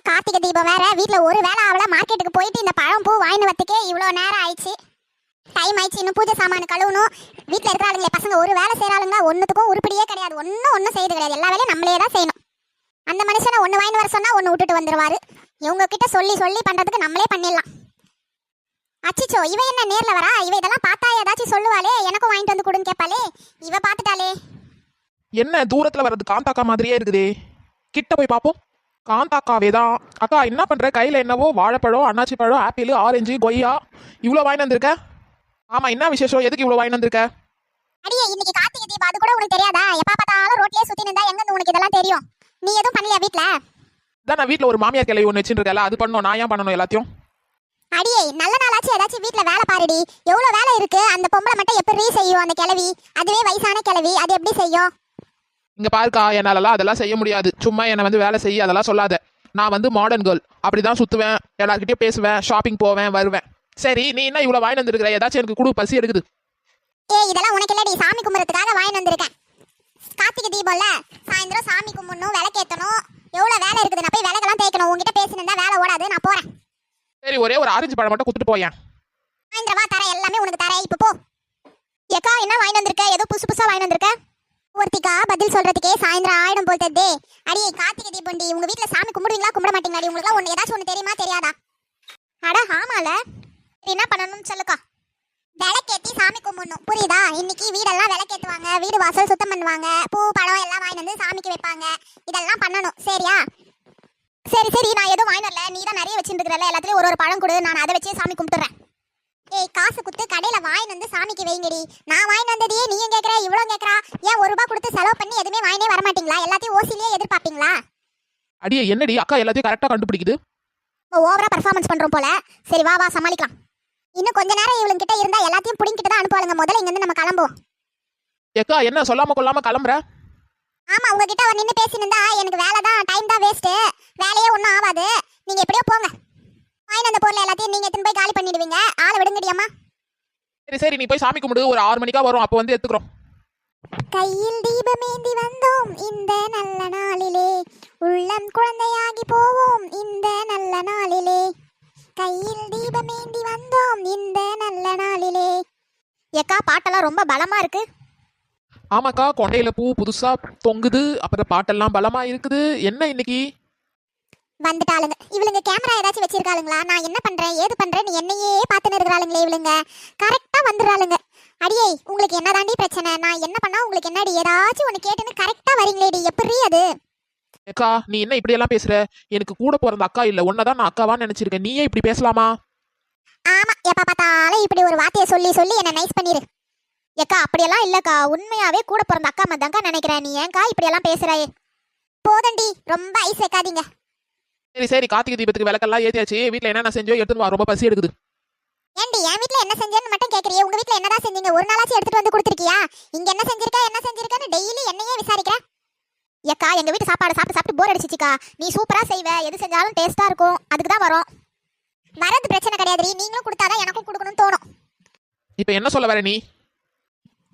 கார்த்திகை தீபம் வேற வீட்ல ஒரு வேளை ஆகல. மார்க்கெட்டுக்கு போயிட்டு இந்த பழம் பூ வாங்கிட்டு வரதுக்கே இவ்வளோ நேரம் ஆயிடுச்சு. டைம் ஆயிடுச்சு. இன்னும் பூஜை சாமான் கழுவணும். வீட்டில் இருக்கிறாளுங்களே பசங்க ஒரு வேலை செய்கிறாளுங்க, ஒன்றுத்துக்கும் உருப்படியே கிடையாது. ஒன்றும் செய்யறது கிடையாது. எல்லா வேலையும் நம்மளே தான் செய்யணும். அந்த மனுஷனை ஒன்று வாங்கிட்டு வர சொன்னா ஒன்று விட்டுட்டு வந்துருவாரு. இவங்க கிட்ட சொல்லி சொல்லி பண்றதுக்கு நம்மளே பண்ணிடலாம். அச்சிச்சோ, இவ என்ன நேர்ல வரா? இவ இதெல்லாம் பார்த்தா ஏதாச்சும் சொல்லுவாளே, எனக்கும் வாங்கிட்டு வந்து கொடுன்னு கேட்பாளே. இவ பார்த்துட்டாளே. என்ன தூரத்துல வர்றது காந்தாக்கா மாதிரியே இருக்குதே, கிட்ட போய் பார்ப்போம். காந்தாக்காவே தான். அக்கா என்ன பண்ற? கையில என்னவோ வாழைப்பழம், அன்னாச்சி பழம், ஆப்பிள், ஆரஞ்சு, கொய்யா இவ்வளோ வாங்கிட்டு வந்திருக்க. ஆமா, என்ன விசேஷம்? எதுக்கு இவ்வளோ வாங்கிட்டு வந்திருக்க? அடியே, இன்னைக்கு கார்த்திகை தீபம், அது கூட உனக்கு தெரியாதா? எப்ப பார்த்தாலும் ரோட்லயே சுத்தி நின்றா எங்க உனக்கு இதெல்லாம் தெரியும்? நீ எதுவும் பண்ணலையா வீட்ல? தான் நான் வீட்டில் ஒரு மாமியார் கிளவி ஒன்று வச்சுருக்கல, அது பண்ணணும். நான் ஏன் பண்ணணும் எல்லாத்தையும்? அடியே, நல்ல நாளாச்சும் ஏதாச்சும் வீட்ல வேலை பாருடி. எவ்வளவு வேலை இருக்கு. அந்த பொம்பளை மட்டும் எப்படி செய்யும்? அந்த கிளவி அதுவே வயசான கிளவி, அது எப்படி செய்யும்? இங்க பாருக்கா, என்னாலலாம் அதெல்லாம் செய்ய முடியாது. சும்மா என்னை வந்து வேலை செய்ய அதெல்லாம் சொல்லாத. நான் வந்து மாடர்ன் கேர்ள், அப்படிதான் சுத்துவேன், எல்லார்கிட்டயும் பேசுவேன், ஷாப்பிங் போவேன், வருவேன். சரி, நீ என்ன இவ்வளோ வாங்கி வந்துருக்கிற? ஏதாச்சும் எனக்கு குடு, பசி எடுக்குது. இதெல்லாம் உனக்கு இல்லடி, சாமி கும்பிட்றதுக்காக வாங்கி வந்திருக்கேன். கார்த்திகை தீபம்ல, சாயந்தரம் சாமி கும்பிடணும், விளக்கேற்றணும், எவ்வளவு வேலை இருக்குது. நான் போய் விளக்கெல்லாம் தேய்க்கணும். உங்ககிட்ட பேசினா வேலை ஓடாது. நான் போறேன். சரி, ஒரே ஒரு ஆரஞ்சு பழம் மட்டும் கொடுத்துட்டு போயேன். சாயந்தரம் வா, தரேன். எல்லாமே உனக்கு தரேன். இப்போ போ. ஏக்கா, என்ன வாங்கி வந்திருக்க? ஏதோ புதுசு புதுசா வாங்கி வந்திருக்க. ஒருத்திக்கா பதில் சொல்றதுக்கே சாயந்தரம் ஆயிடும் போல் தெரியுதே. அடியே, கார்த்திகை தீபண்டி, உங்க வீட்டுல சாமி கும்பிடுவீங்களா கும்பிட மாட்டீங்களா? உங்களுக்கு ஒண்ணு ஏதாச்சும் ஒண்ணு தெரியுமா தெரியாதா? அட ஆமால. என்ன பண்ணணும்னு சொல்லுக்கா. விளக்கேத்தி சாமி கும்பிடணும், புரியுதா? இன்னைக்கு வீடெல்லாம் விளக்கேத்துவாங்க, வீடு வாசல் சுத்தம் பண்ணுவாங்க, பூ பழம் எல்லாம் வாங்கி வந்து சாமிக்கு வைப்பாங்க. இதெல்லாம் பண்ணணும், சரியா? சரி சரி, நான் எதுவும் வாங்கி வரல. நீ தான் நிறைய வச்சுருக்கிறல, எல்லாத்துலயும் ஒரு ஒரு பழம் கொடு, நான் அதை வச்சே சாமி கும்பிட்டுறேன். ஏய், காசு குத்து கடையில வாங்கி வந்து சாமிக்கு வைங்கடி. நான் வாங்கி வந்ததையே நீயும் கேட்கற, இவ்வளோ கேட்கறா. ஏன் ₹1 கொடுத்து செலவு பண்ணி எதுவுமே வாங்கினே வர மாட்டீங்களா? எல்லாத்தையும் ஓசிலேயே எதிர்பார்ப்பீங்களா? அடியே, என்னடி அக்கா எல்லாத்தையும் கரெக்டாக கண்டுபிடிக்குது. ஓவரா பர்ஃபார்மன்ஸ் பண்றோம் போல. சரி வா வா, சமாளிக்கலாம். இன்னும் கொஞ்ச நேரம் இவங்க கிட்ட இருந்தா எல்லாத்தையும் புடிங்கிட்டு தான் அனுப்புவாளுங்க. முதல்ல இங்க இருந்து நம்ம கிளம்புவோம். ஏக்கா, என்ன சொல்லாம கொள்ளாம கிளம்புற? ஆமா, உங்ககிட்ட அவர் நின்று பேசினிருந்தா எனக்கு வேலை தான், டைம் தான் வேஸ்ட். வேலையே ஒன்றும் ஆகாது. நீங்க எப்படியோ போங்க. வாங்கி அந்த பொருள் எல்லாத்தையும் நீங்க எடுத்துன்னு போய் காலி பண்ணிடுவீங்க. ஆளை விடுங்கடியம்மா. சரி சரி, நீ போய் சாமி கும்பிடு. ஒரு 6 மணிக்கா வரும், அப்போ வந்து எடுத்துக்கிறோம். கையில் தீபமேந்தி வந்தோம் இந்த நல்ல நாளிலே, உள்ளம் குழந்தையாகி போவோம் இந்த நல்ல நாளிலே. கையில் தீபமேந்தி வந்தோம் இந்த நல்ல நாளிலே. ஏக்கா, பாட்டெல்லாம் ரொம்ப பலமா இருக்கு. ஆமாக்கா, கொண்டையில பூ புதுசா தொங்குது, அப்புறம் பாட்டெல்லாம் பலமா இருக்குது. என்ன இன்னைக்கு வந்துட்டாளுங்க இவளுங்க. கேமரா ஏதாச்சும் வச்சிருக்காளுங்களா? நான் என்ன பண்றேன் ஏது பண்றேன் என்னையே பார்த்துன்னு இருக்கிறாளுங்களே இவளுங்க. கரெக்டா வந்துடுறாளுங்க. அடியே, உங்களுக்கு என்னதாண்டி பிரச்சனை? நான் என்ன பண்ணா உங்களுக்கு என்னடி? ஏதாச்சும் ஒன்று கேட்டுன்னு கரெக்டா வரீங்களேடி, எப்படி அது? ஏக்கா, நீ என்ன இப்படி எல்லாம் பேசுற? எனக்கு கூட பிறந்த அக்கா இல்ல, ஒன்னதான் நான் அக்காவான்னு நினைச்சிருக்கேன். நீயே இப்படி பேசலாமா? ஆமா, எப்ப பார்த்தாலும் இப்படி ஒரு வார்த்தையை சொல்லி சொல்லி என்ன நைஸ் பண்ணிரு. ஏக்கா, அப்படியெல்லாம் இல்லக்கா, உண்மையாவே கூட பிறந்த அக்கா மதான்க்கா நினைக்கிறேன். நீ ஏன்க்கா இப்படி எல்லாம் பேசுறாயே? போதண்டி, ரொம்ப ஐஸ் வைக்காதீங்க. சரி சரி, கார்த்திகை தீபத்துக்கு விளக்கெல்லாம் ஏத்தியாச்சு. வீட்டுல என்ன செஞ்சோ எடுத்துட்டு வா, ரொம்ப பசி எடுக்குது. ஏண்டி, என் வீட்ல என்ன செஞ்சேன்னு மட்டும் கேக்குறியே? உங்க வீட்ல என்னதான் செஞ்சீங்க? ஒரு நாளாச்சும் எடுத்துட்டு வந்து கொடுத்துருக்கியா? இங்க என்ன செஞ்சிருக்கேன்னு டெய்லி என்னையே விசாரிக்கிற. ஏக்கா, எங்க வீட்டு சாப்பாடு சாப்பிட்டு சாப்பிட்டு போர் அடிச்சிச்சிக்கா. நீ சூப்பரா செய்வ, எது செஞ்சாலும் டேஸ்டா இருக்கும், அதுக்கு தான் வரோம். வரது பிரச்சனை கிடையாது, நீங்களும் கொடுத்தாதான் எனக்கும் கொடுக்கணும்னு தோணும். இப்ப என்ன சொல்ல வர நீ?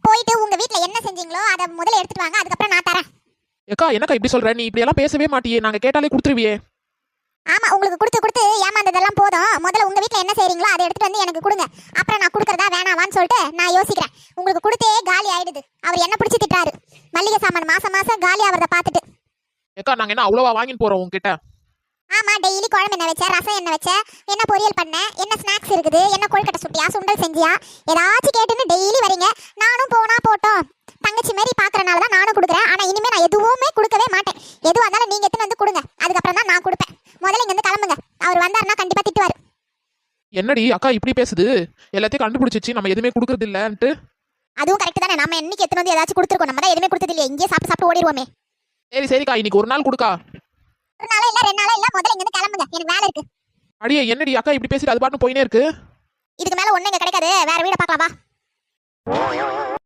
போயிட்டு உங்க வீட்ல என்ன செஞ்சீங்களோ அதை முதல்ல எடுத்துட்டு வாங்க, அதுக்கப்புறம் நான் தரேன். ஏக்கா, என்னக்கா இப்படி சொல்ற? நீ இப்படி எல்லாம் பேசவே மாட்டியே, நாங்க கேட்டாலே கொடுத்துருவியே. ஆமா, உங்களுக்கு கொடுத்து கொடுத்து ஏமாந்ததெல்லாம் போதும். முதல்ல உங்க வீட்ல என்ன செய்றீங்களோ அதை எடுத்துட்டு வந்து எனக்கு கொடுங்க. அப்புறம் நான் கொடுக்கறதா வேணாவான்னு சொல்லிட்டு நான் யோசிக்கிறேன். உங்களுக்கு கொடுத்தே காலி ஆயிடுது. அவர் என்ன பிடிச்சி திட்டாரு. மல்லிகை சாமான் மாசம் மாசம் காலி ஆகிறத பார்த்துட்டு. ஏக்கா, நாங்க என்ன அவ்வளவா வாங்கிட்டு போறோம் உங்ககிட்ட? ஆமா, டெய்லி குழம்பு என்ன வச்ச, ரசம் என்ன வச்ச, என்ன பொரியல் பண்ண, என்ன ஸ்நாக்ஸ் இருக்குது, என்ன கொழுக்கட்டை சுட்டியா, சுண்டல் செஞ்சியா, ஏதாச்சும் கேட்டுன்னு டெய்லி வரீங்க. நானும் போனா போட்டோம், தங்கச்சி மாதிரி பாக்குறனால தான் நானும் கொடுக்குறேன். ஆனா இனிமே நான் எதுவுமே கொடுக்கவே மாட்டேன். எதுவாக இருந்தாலும் நீங்க எடுத்துன்னு வந்து கொடுங்க, அதுக்கப்புறம் தான் நான் கொடுப்பேன். முதல்ல இங்க இருந்து கிளம்புங்க. அவர் வந்தாருன்னா கண்டிப்பா திட்டுவாரு. என்னடி அக்கா இப்படி பேசுது? எல்லாத்தையும் கண்டுபிடிச்சிச்சு, நம்ம எதுவுமே கொடுக்கறது இல்லன்ட்டு. அதுவும் கரெக்ட் தானே. நம்ம என்னைக்கு எடுத்துன்னு வந்து ஏதாச்சும் கொடுத்துருக்கோம்? நம்ம தான் எதுவுமே கொடுத்தது இல்லையே, இங்கே சாப்பிட்டு சாப்பிட்டு ஓடிடுவோமே. சரி சரிக்கா, இன்னைக்கு ஒரு நாள் கொடுக்கா. ஒரு நாளா இல்ல 2 நாளா இல்ல, முதல்ல இங்க இருந்து கிளம்புங்க, எனக்கு வேலை இருக்கு. அடியே, என்னடி அக்கா இப்படி பேசிட்டு அது பாட்டு போயினே இருக்கு. இதுக்கு மேல ஒண்ணு இங்க கிடைக்காது, வேற வீட பார்க்கலாம் வா.